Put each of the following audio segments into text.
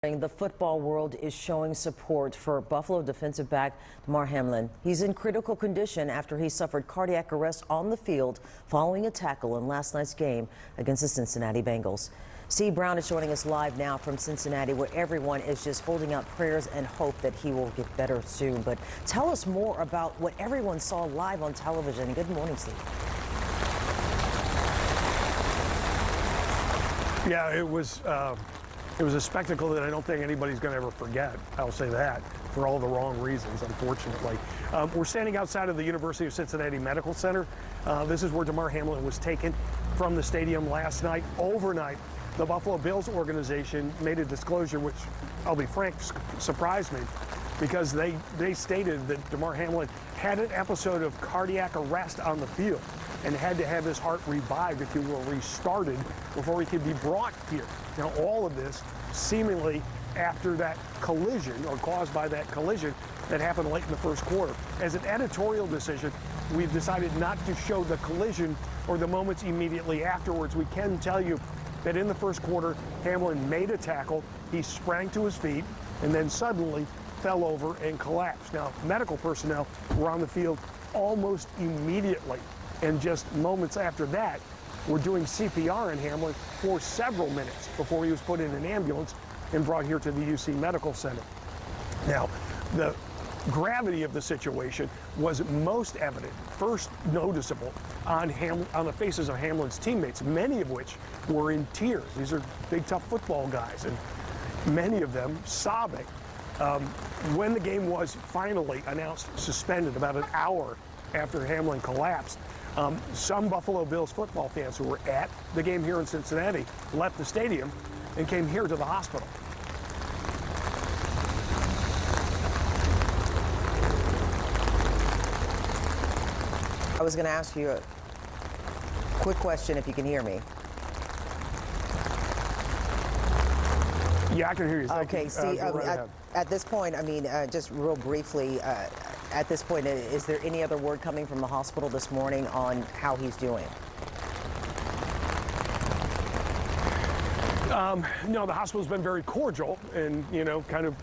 The football world is showing support for Buffalo defensive back Damar Hamlin. He's in critical condition after he suffered cardiac arrest on the field following a tackle in last night's game against the Cincinnati Bengals. Steve Brown is joining us live now from Cincinnati, where everyone is just holding out prayers and hope that he will get better soon. But tell us more about what everyone saw live on television. Good morning, Steve. Yeah, it was a spectacle that I don't think anybody's going to ever forget. I'll say that, for all the wrong reasons, unfortunately. We're standing outside of the University of Cincinnati Medical Center. This is where Damar Hamlin was taken from the stadium last night. Overnight, the Buffalo Bills organization made a disclosure, which, I'll be frank, surprised me, because they stated that Damar Hamlin had an episode of cardiac arrest on the field and had to have his heart revived, if you will, restarted before he could be brought here. Now, all of this seemingly after that collision, or caused by that collision that happened late in the first quarter. As an editorial decision, we've decided not to show the collision or the moments immediately afterwards. We can tell you that in the first quarter, Hamlin made a tackle, he sprang to his feet, and then suddenly fell over and collapsed. Now, medical personnel were on the field almost immediately, and just moments after that, were doing CPR on Hamlin for several minutes before he was put in an ambulance and brought here to the UC Medical Center. Now, the gravity of the situation was most evident, first noticeable on the faces of Hamlin's teammates, many of which were in tears. These are big, tough football guys, and many of them sobbing. When the game was finally announced suspended about an hour after Hamlin collapsed, some Buffalo Bills football fans who were at the game here in Cincinnati left the stadium and came here to the hospital. I was going to ask you a quick question, if you can hear me. Yeah, I can hear you. Okay, see, at this point, I mean, just real briefly, at this point, is there any other word coming from the hospital this morning on how he's doing? No, the hospital's been very cordial and, you know, kind of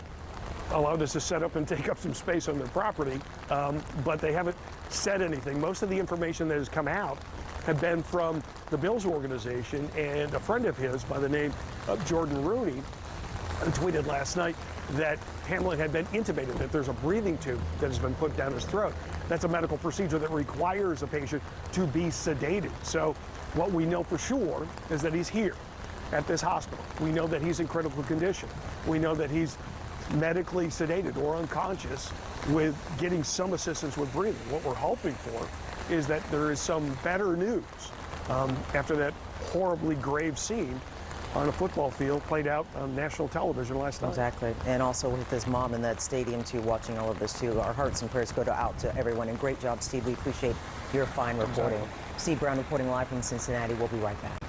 allowed us to set up and take up some space on their property, but they haven't said anything. Most of the information that has come out have been from the Bills organization, and a friend of his by the name of Jordan Rooney tweeted last night that Hamlin had been intubated, that there's a breathing tube that has been put down his throat. That's a medical procedure that requires a patient to be sedated. So what we know for sure is that he's here at this hospital. We know that he's in critical condition. We know that he's medically sedated or unconscious, with getting some assistance with breathing. What we're hoping for is that there is some better news after that horribly grave scene on a football field played out on national television last night. Exactly, and also with his mom in that stadium too, watching all of this too. Our hearts and prayers go out to everyone, and great job, Steve. We appreciate your fine reporting. Exactly. Steve Brown reporting live from Cincinnati. We'll be right back.